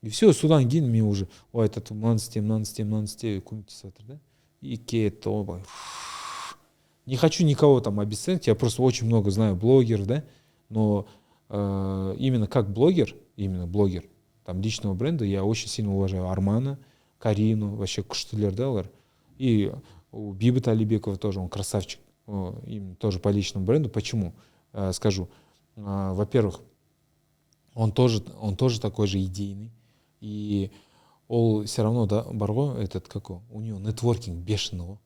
И все, содан кейін мен уже, ой, это мынаны істе, көмектесіп жатыр, да? И кетті, ойбай. Не хочу никого там обесценить, я просто очень много знаю блогеров, да? Но именно как блогер, там, личного бренда, я очень сильно уважаю Армана, Карину, вообще күштілер, да, олар. И Бейбіт Алибекова тоже, он красавчик, именно тоже по личному бренду. Почему? Скажу. Во-первых, он тоже такой же идейный. И он все равно, да, Барго, у него нетворкинг бешеный.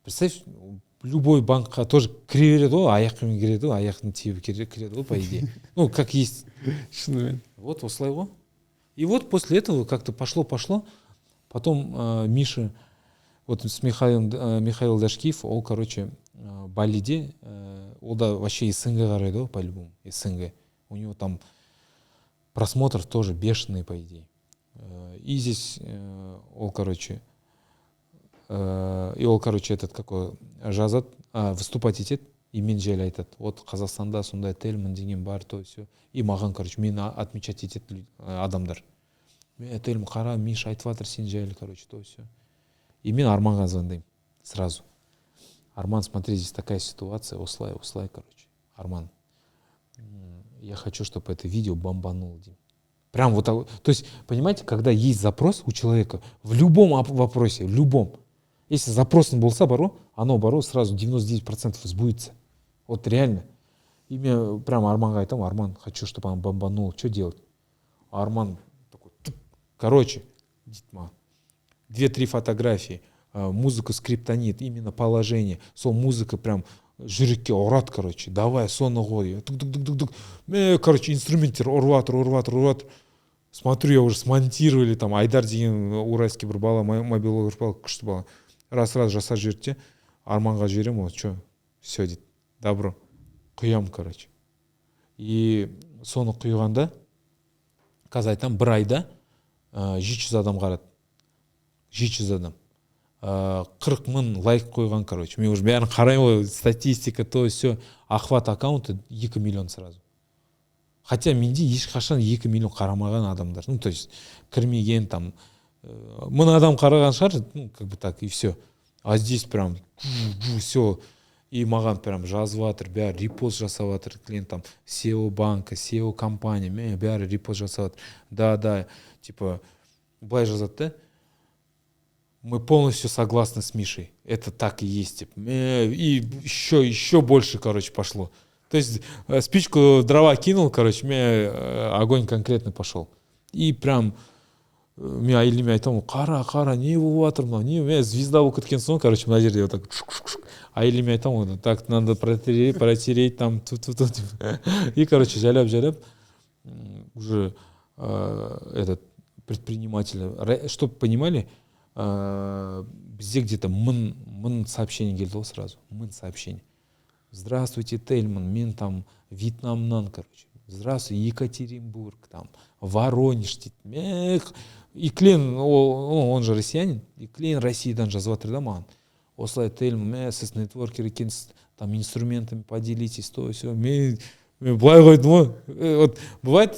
Представь, любой банкқа тоже кіре береді ғой, аяқпен кіреді ғой, аяқтың тиіп кіреді ғой, по идее. Ну, как есть. Вот, осылай ғой. И вот после этого как-то пошло. Потом Миша, вот с Михаил Дашкиев, он, короче, Балиде, он да вообще из СНГ қарайды ғой, по-любому, из СНГ. У него там просмотр тоже бешеный, по идее. И здесь он, короче, жазат, выступать етеді, и мен жайлы айтады. Вот Қазақстанда сондай Тельман деген бар, то все. И маған, короче, мені отмечать етеді адамдар. Тельман қара, Миша айтып жатыр сен жайлы, короче, то все. И мен Арманға звондаймын сразу. Арман, смотри, здесь такая ситуация, услай, короче. Арман, я хочу, чтобы это видео бомбануло. Прям вот так. То есть, понимаете, когда есть запрос у человека, в любом вопросе, в любом, если запросный болса бару, оно сразу 99% сбудется. Вот реально. И мне прям Арманға айтам, Арман, хочу, чтобы он бомбанул. Что делать? А Арман такой, короче, 2-3 фотографии, музыка скриптонит, именно положение. Сол музыка прям жүрекке ұрат, короче, давай, соны ғой. Короче, инструменттер ұрватыр. Смотрю, я уже смонтировали, там, Айдар деген уральский бір бала, мобилограф бала, күшті бала. Раз жасап жіберді, Арманға жіберем, вот, что, все, дейді, добро. Құям, короче. И соны құйғанда, қазір айтам, бір айда 700 адам қарады. 700 адам. 40 мың лайк қойған, короче. Мен уже бәрін қараймын, статистика, то все. Охват аккаунта 2 миллион сразу. Хотя менде ешқашан 2 миллион қарамаған адамдар. Ну, то есть, кірмеген там, 1000 адам қараған шығар, ну, как бы так, и все. А здесь прям, все. И маған прям жазып жатыр, бәрі репост жасап жатыр, клиент там, SEO банка, SEO компания, бәрі репост жасап жатыр. Да, типа, былай жазады, да? Мы полностью согласны с Мишей. Это так и есть. Типа. И еще больше, короче, пошло. То есть спичку дрова кинул, короче, мне огонь конкретно пошел. И прям мен әйеліме айтамын, қара, не болып жатыр мынау, не звезда болып кеткен соң, короче, мына жерде вот так әйеліме айтамын, так надо протереть там, и, короче, жайлап, уже этот предприниматель, чтобы понимали, бізде где-то мың сообщений келді ғой сразу, мың сообщений. Здравствуйте, Тельман, мен там Вьетнамнан, короче. Здравствуй, Екатеринбург, там, Воронеж. И клиент, он же россиянин, и клиент Россиядан жазып жатыр да маған. Осылай, Тельман, сіз нетворкер екенсіз, там инструментами поделитесь, то все. Мен былай қойдым ғой. Вот бывает,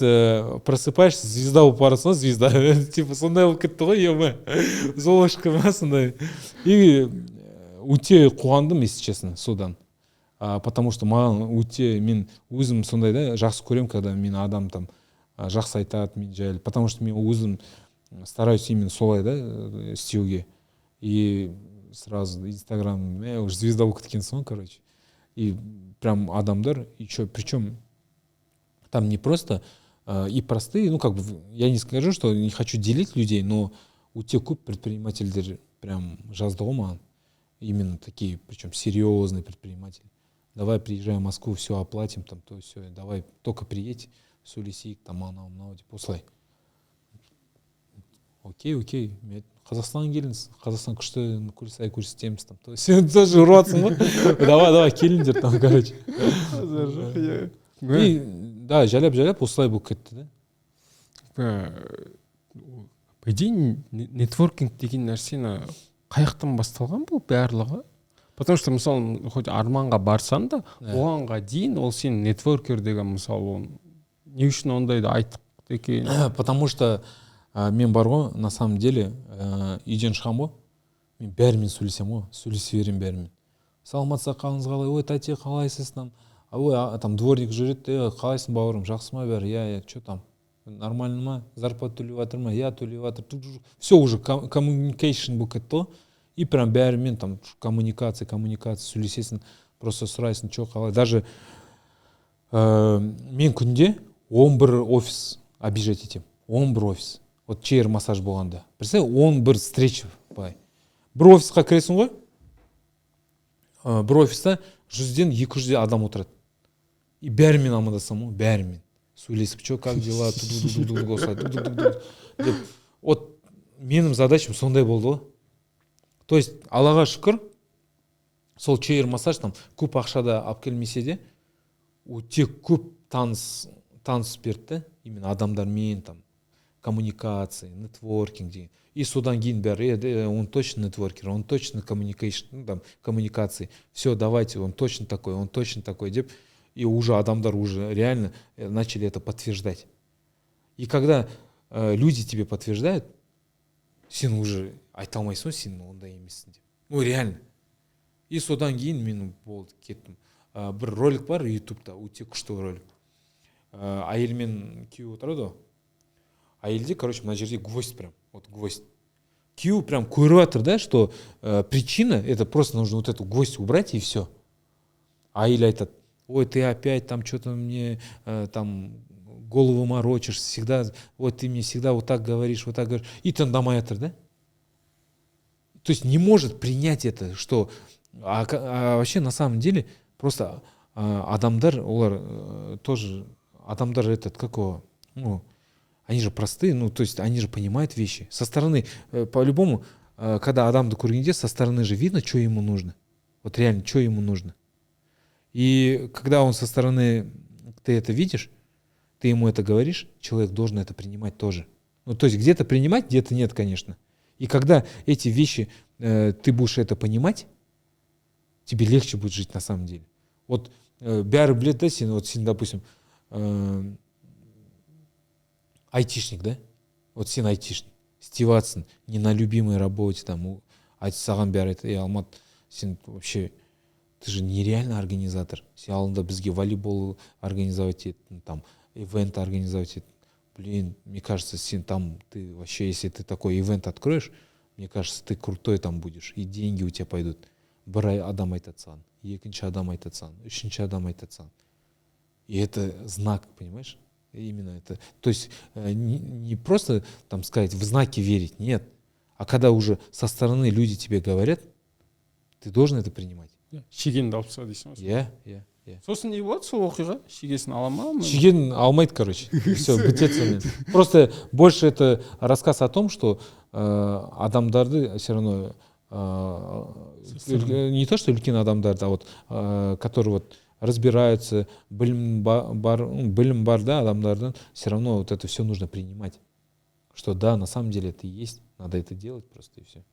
просыпаешься, звезда болып барасың, звезда. Типа сондай болып кетті ғой, ема. Золушка ма сондай. И өте қуандым, если честно, содан. Потому что маған өте, мен өзім сондай да, жақсы көрем, когда мен адам там жақсы айтады, мен жайлы. Потому что мен өзім стараюсь именно солай да, істеуге. И сразу Инстаграм, уже звезда болып кеткен соң, короче. И прям адамдар, и что, причем там не просто и простые, ну как бы, я не скажу, что не хочу делить людей, но у тех көп предпринимателей прям жазды ғой маған. Именно такие, причем серьезные предприниматели. Давай приезжай в Москву, все оплатим, там, то все, давай только приедь, сөйлесейік, там, анау, деп осылай. Окей, Қазақстанға келіңіз, Қазақстан күшті көрсетеміз, там, то сен тоже ұрватсың ғой, давай, келіңдер, там, короче. И, да, жайлап, осылай болып кетті, да. По идее, нетворкинг деген нәрсені қаяқтан басталған бұл барлығы? Потому что мысалы хоть арманға барсаң да оғанға дейін ол сен нетворкер деген мысалы не үшін ондайды айттық екен? Потому что мен бар ғой, на самом деле үйден шығамын ғой, мен бәрімен сөйлесемін ғой, сөйлесе беремін бәрімен. Саламатсыз, қалыңыз қалай? Ой, тәте, қалайсыз там? Ой, там дворник жүреді, қалайсың бауырым, жақсы ма бәрі? Я, что там? Нормально ма? Зарплата төлеп жатыр ма? Я төлеп жатыр. Все уже communication болып кетті ғой. И прям бәрімен там коммуникация сөйлесесің, просто сұрайсың, что қалай. Даже мен күнде 11 офис объезжать етемін. 11 офис. Вот чейр массаж болғанда. Представь, 11 встреча. Бір офисқа кіресің ғой, бір офиста 100-ден 200 адам отырады. И бәрімен амандасамын ғой, бәрімен. Сөйлесіп, что, как дела, вот менің задачам сондай болды ғой. То есть, Аллаға шүкір, сол чейр массаж там көп ақшада алып келмесе де, тек көп таныс берді, именно адамдармен там коммуникация, нетворкинг деген. И содан кейін бәрі, он точно нетворкер, он точно коммуникации. Все, давайте, он точно такой, деп. И уже адамдар уже реально начали это подтверждать. И когда люди тебе подтверждают, сен уже айта алмайсың, сен ондай емессің деп. Ну реально. И содан кейін мен болды кеттім. Бір ролик бар ютубта, өте күшті ролик. Әйелмен күйеуі отырады ғой. Әйелде, короче, мына жерде гвоздь прям, вот гвоздь. Күйеуі прям көріп жатыр, да, что причина, это просто нужно вот эту гвоздь убрать и все. Әйел айтады, ой, ты опять там что-то мне там голову морочишь, всегда, вот ты мне всегда вот так говоришь. И тыңдамай жатыр, да? То есть не может принять это, что... А вообще на самом деле просто адамдар, олар тоже... Адамдар этот, как его... Ну, они же простые, ну, то есть они же понимают вещи. Со стороны, по-любому, когда адамды көргенде, со стороны же видно, что ему нужно. Вот реально, что ему нужно. И когда он со стороны, ты это видишь, ты ему это говоришь, человек должен это принимать тоже. Ну, то есть где-то принимать, где-то нет, конечно. И когда эти вещи, ты будешь это понимать, тебе легче будет жить на самом деле. Вот бәрі біледі, да, сен, вот сен, допустим, айтишник, да? Вот сен айтишник, істеватсың, не на любимой работе, там, саған бәрі айтады, Алмат, сен вообще, ты же нереально организатор. Сен алдында бізге волейбол организовать еттің, там, ивент организовать еттің. Блин, мне кажется, сен там, ты вообще, если ты такой ивент откроешь, мне кажется, ты крутой там будешь, и деньги у тебя пойдут. Бір адам айтады саған, екінші адам айтады саған, үшінші адам айтады саған. И это знак, понимаешь? Именно это. То есть не просто там сказать в знаки верить, нет. А когда уже со стороны люди тебе говорят, ты должен это принимать. Шегенді алып тастады дейсің ғой? Иә. Сосын не болады сол оқиға? Шегесін ала ма? Шеген алмайды, короче. Все, бітеді. Просто больше это рассказ о том, что адамдарды все равно не то, что үлкен адамдарды, а вот которые вот разбираются, білім бар, да, адамдардан, все равно вот это все нужно принимать. Что да, на самом деле это и есть, надо это делать просто и все.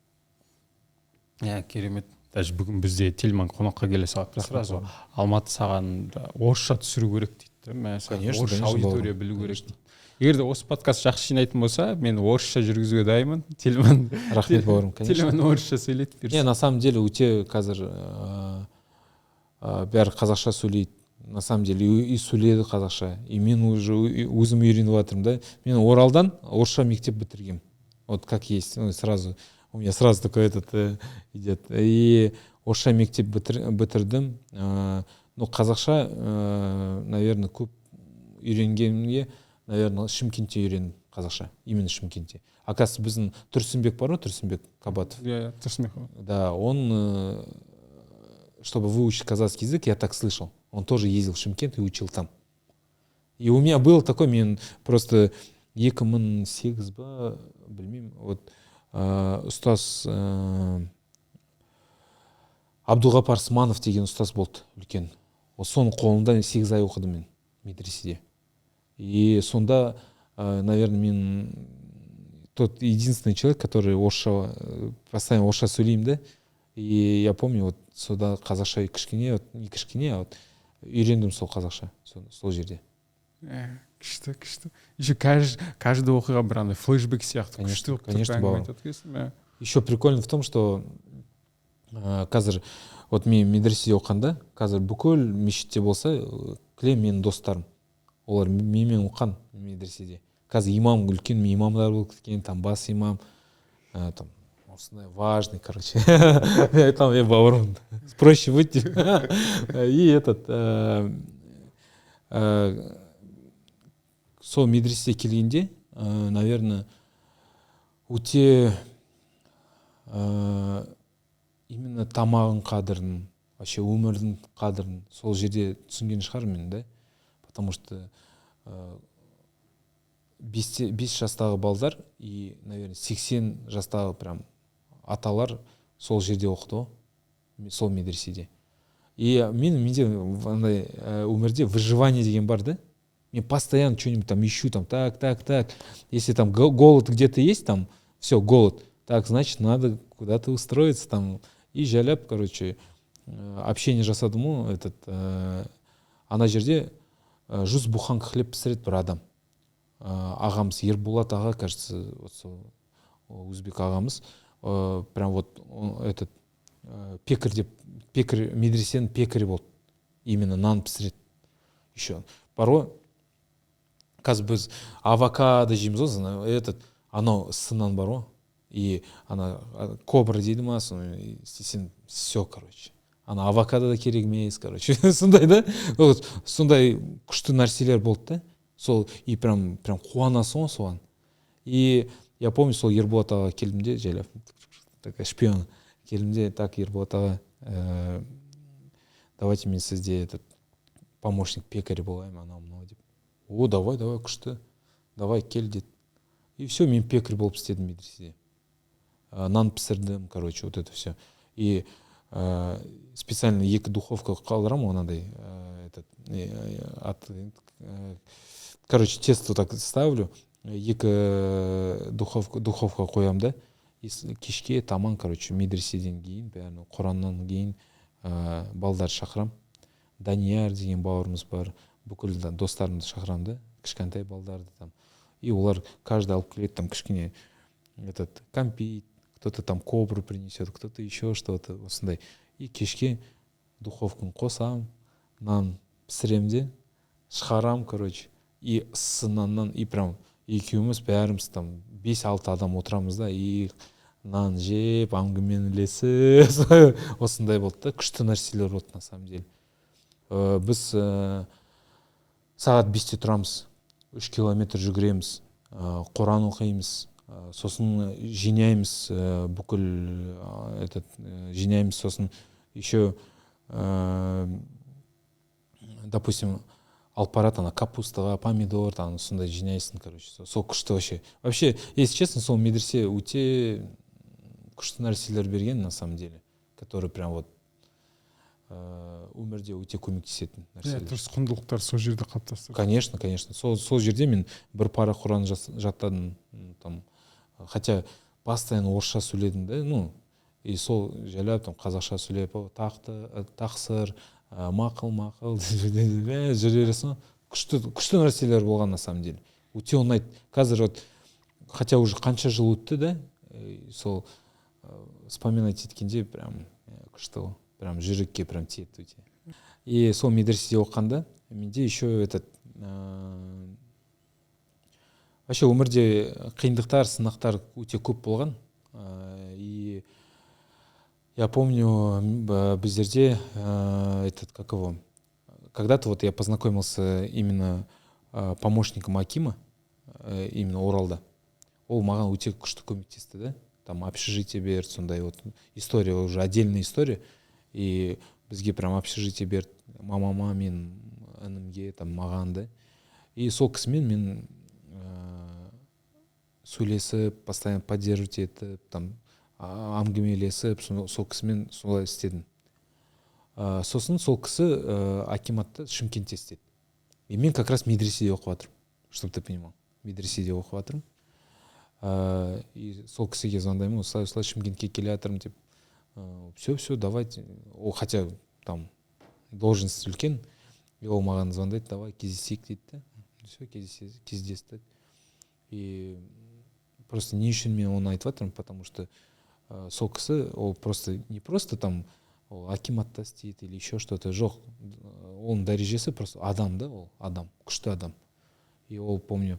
Керемет. Даже бүгін бізде Тельман қонаққа келе салады. Сразу Алматы саған орысша түсіру керек дейді. Конечно, орысша аудитория білу керек дейді. Егер де осы подкаст жақсы жинайтын болса, мен орысша жүргізуге дайынмын. Тельман. Рахмет, бауырым, конечно. Тельман орысша сөйлейді берсін. Не, на самом деле өте қазір бәрі қазақша сөйлейді. На самом деле и сөйледі қазақша. И мен уже өзім үйреніп жатырмын, да. Мен Оралдан орысша мектеп бітіргем. Вот как есть, ну, сразу. У меня сразу такой этот идет. И орысша мектеп бітірдім. Ну, қазақша, наверное, көп үйренгенге, наверное, Шымкентте үйрендім қазақша. Именно Шымкентте. Оказывается, біздің Тұрсынбек бар ғой, Тұрсынбек Кабатов. Тұрсынбек. Да, он, чтобы выучить казахский язык, я так слышал. Он тоже ездил в Шымкент и учил там. И у меня был такой, мен просто 2008 ба, білмеймін, вот, ұстаз Абдуғапар Сманов деген ұстаз болды үлкен. Соның қолында 8 ай оқыдым мен медреседе. И сонда, наверное, мен тот единственный человек, который орысша постоянно орысша сөйлеймін да. И я помню, вот сюда қазақша кішкене, вот не кішкене, а вот үйрендім сол қазақша сол жерде. Күшті. Еще каждый оқиға бір андай флешбек сияқты күшті. Конечно, бауырым. Еще прикольно в том, что қазір вот мен медреседе оқығанда, қазір бүкіл мешітте болса, кілем менің достарым. Олар менімен оқыған медреседе. Қазір имам үлкен имамдар болып кеткен, там бас имам, там осындай важный, короче. Я айтамын, бауырым, проще быть. И этот сол медреседе келгенде, наверное, өте именно тамағын қадірін, вообще өмірдің қадірін сол жерде түсінген шығармын, да? Потому что 5 жастағы балдар и, наверное, 80 жастағы прям аталар сол жерде оқыды, сол медреседе. И менде андай өмірде выживание деген бар, да? Мен постоянно что-нибудь там ищу, там так. Если там голод где-то есть, там все, голод. Так, значит, надо куда-то устроиться там. И жайлап, короче, общение жасадым ғой, этот ана жерде 100 буханка хлеб пісіреді бір адам. Ағамыз Ерболат аға, кажется, өзбек ағамыз, прям вот этот пекарь медресенің пекарі болды. Именно нан пісіреді. Еще порой қазір біз авокадо жейміз ғой, этот анау сыннан бар ғой. И ана кобра дейді ма, соны істесең все, короче. Ана авокадо да керек емес, короче. Сондай да, сондай күшті нәрселер болды да. Сол и прям қуанасың ғой соған. И я помню, сол Ерболат аға келдімде, жайлап такая шпион келдімде, так, Ерболат аға, давайте мен сізде этот помощник пекарь болайын, анау деп. О, давай, күшті. Давай, кел деді. И все, мен пекарь болып істедім медреседе. Нан пісірдім, короче, вот это все. И специально екі духовка қалдырамын, онадай, короче, тесто так ставлю, екі духовка қоямын да, и кешке таман, короче, медреседен кейін, бәрін Құраннан кейін балдар шақырам. Данияр деген бауырымыз бар, бүкіл достарымды шақырам да, кішкентай балдарды там. И олар каждый алып келеді там кішкене этот компит, кто-то там кобру принесет, кто-то еще что-то осындай. И кешке духовканы қосам, нан пісірем де, шығарам, короче, и сыннан, и прям екеуміз бәріміз там 5-6 адам отырамыз да, и нан жеп, әңгімелесіп, осындай болды да, күшті нәрселер болды на самом деле. Біз сағат 5-те тұрамыз, 3 километр жүгіреміз, Құран оқимыз, сосын жинаймыз, бүкіл жинаймыз, сосын еще, допустим, алып барады ана капустаға, помидор, там сондай жинайсың, короче, сол күшті вообще. Вообще, если честно, сол медресе өте күшті нәрселер берген, на самом деле, который прям вот өмірде өте көмектесетін нәрселер. Дұрыс, құндылықтар сол жерде қалыптастырды. Конечно. Сол жерде мен бір пара Құран жаттадым, там, хотя постоянно орысша сөйледім да, ну, и сол жайлап там қазақша сөйлеп, тақсыр, мақыл, жүрересің, күшті нәрселер болған на самом деле. Өте ұнайды. Қазір вот, хотя уже қанша жыл өтті да, сол вспоминать еткенде прям күшті ғой. Прям жүрекке прям тиеді өте. И сол медреседе оқығанда менде еще этот вообще өмірде қиындықтар, сынақтар өте көп болған. И я помню, біздерде этот, как его, когда-то вот я познакомился именно помощником акима, именно Оралда. Ол маған өте күшті көмектесті, да? Там общежитие берді, сондай вот история, уже отдельная история. И бізге прям общежитие берді, мамама, мен інімге, там маған да. И сол кісімен мен сөйлесіп, постоянно поддерживать етіп, там әңгімелесіп, сол кісімен солай істедім. Сосын сол кісі акиматты Шымкентте істеді. И мен как раз медреседе оқып жатырмын, чтобы ты понимал. Медреседе оқып жатырмын. И сол кісіге звондаймын, осылай Шымкентке келе жатырмын деп. Все, давайте. Ол хотя там должность үлкен. И ол маған звондайды, давай кездесейік дейді да. Все, кездестік. И просто не үшін мен оны айтып жатырмын, потому что сол кісі, ол просто не просто там ол акиматта істейді или еще что-то, жоқ. Оның дәрежесі просто адам да, ол адам, күшті адам. И ол, помню,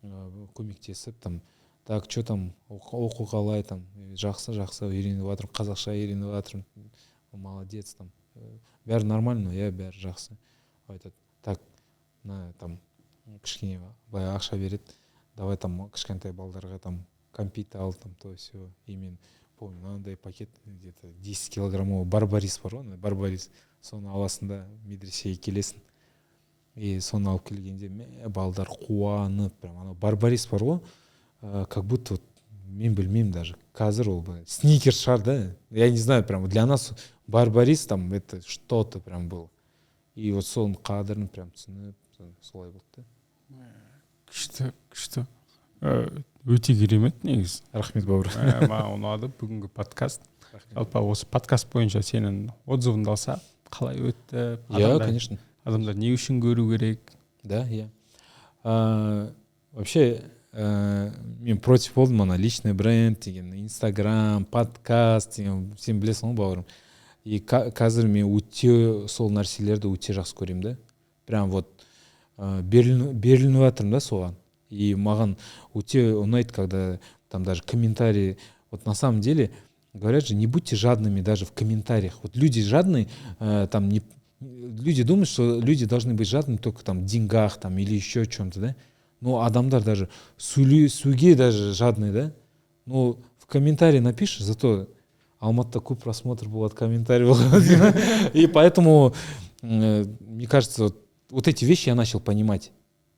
көмектесіп там, так, что там, оқу қалай там, жақсы үйреніп жатырмын, қазақша үйреніп жатырмын, молодец там. Бәрі нормально, бәрі жақсы. Айтады, так, там кішкене былай ақша береді, давай там кішкентай балдарға там компьютер ал, там то все. И мен помню, мынандай пакет где-то 10 килограммовый барбарис бар ғой, барбарис. Соны аласында медресеге келесің. И соны алып келгенде балдар қуанып, прям анау барбарис бар ғой, как будто мен білмеймін даже. Қазір ол сникерс шығар, да? Я не знаю, прям для нас барбарис там это что-то прям было. И вот соның қадірін прям түсініп, солай болды да. Күшті. Өте керемет негізі. Рахмет, бауыр. Маған ұнады бүгінгі подкаст. Жалпы осы подкаст бойынша сенің отзывыңды алсақ, қалай өтті? Конечно. Адамдар не үшін көру керек? Да. Вообще, мен против болдым, ана личный бренд деген, Инстаграм, подкаст деген, сен білесің ғой, бауырым. И қазір мен өте сол нәрселерді өте жақсы көремін да. Прям вот берілініп жатырмын да соған. И маған өте ұнайды, когда там даже комментарии, вот на самом деле говорят же, не будьте жадными даже в комментариях. Вот люди жадные, там не, люди думают, что люди должны быть жадными только там в деньгах там или еще чем-то, да. Но адамдар даже суге даже жадные, да. Ну в комментарии напишешь, зато Алматыда көп просмотр болады, комментарий болады. И поэтому мне кажется, вот эти вещи я начал понимать.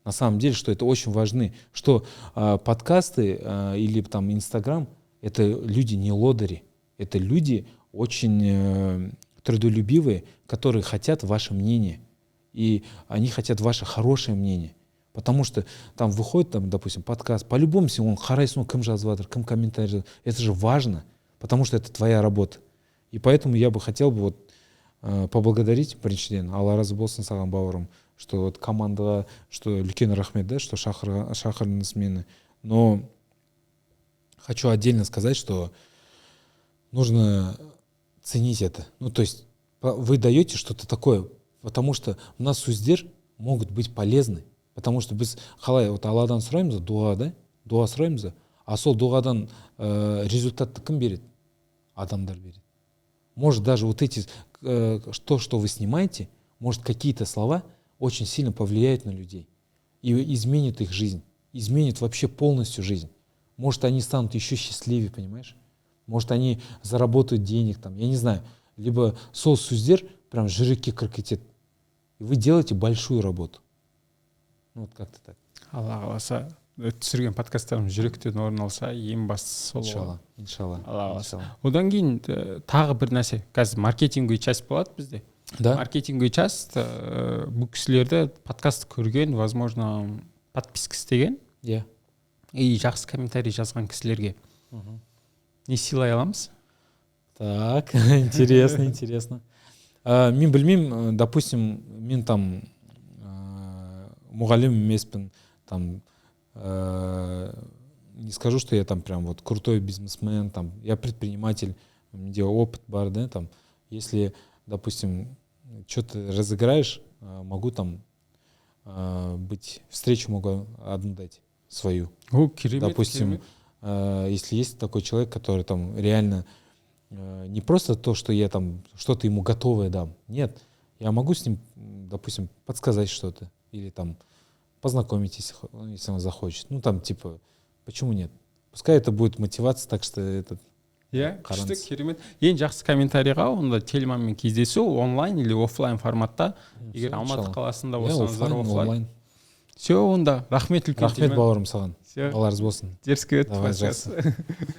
На самом деле, что это очень важны, что подкасты или там Инстаграм — это люди не лодыри, это люди очень трудолюбивые, которые хотят ваше мнение, и они хотят ваше хорошее мнение. Потому что там выходит, там, допустим, подкаст, по-любому он қарайсың, кім жазып жатыр, кім комментарий, это же важно, потому что это твоя работа. И поэтому я бы хотел бы вот поблагодарить, біріншіден, Алла разы болсын саған, бауырым, что вот командаға, что үлкен рахмет, да, что шақырдыңыз мені. Но хочу отдельно сказать, что нужно ценить это. Ну, то есть вы даете что-то такое, потому что у нас сөздер могут быть полезны. Потому что біз қалай, вот Алладан сұраймыз, дуа, да? Дуа сұраймыз, а сол дуадан результатты кім береді? Адамдар береді. Может, даже вот эти, что вы снимаете, может, какие-то слова очень сильно повлияет на людей и изменит их жизнь, изменит вообще полностью жизнь. Может, они станут еще счастливее, понимаешь? Может, они заработают денег, там, я не знаю. Либо сол сөздер прям жүрекке кіріп кетеді. И вы делаете большую работу. Ну, вот как-то так. Алла қаласа, түсірген подкасттарым жүректен орын алса, ең бастысы сол. Иншалла. Алла қаласа. Одан кейін тағы бір нәрсе. Қазір маркетинговый часть болады бізде. Да. Маркетинговый часть, бұл кісілерді подкаст көрген, возможно, подписка істеген. Иә. И жақсы комментарий жазған кісілерге не сыйлай аламыз? Так, интересно. Мен білмеймін, допустим, мен там мұғалім емеспін, там не скажу, что я там прям вот крутой бизнесмен, там я предприниматель, у меня опыт бар, да, там если, допустим, что-то разыграешь, могу там быть, встречу могу одну дать свою. Допустим, если есть такой человек, который там реально не просто то, что я там что-то ему готовое дам, нет, я могу с ним, допустим, подсказать что-то или там познакомить, если он захочет. Ну там типа, почему нет? Пускай это будет мотивация, так что этот. Иә, күшті, керемет. Ең жақсы комментарийға онда Тельманмен кездесу онлайн или офлайн форматта. Егер Алматы қаласында болсаңыздар офлайн. Все, онда рахмет үлкен. Рахмет бауырым саған. Алла разы болсын. Дерзкий өтті.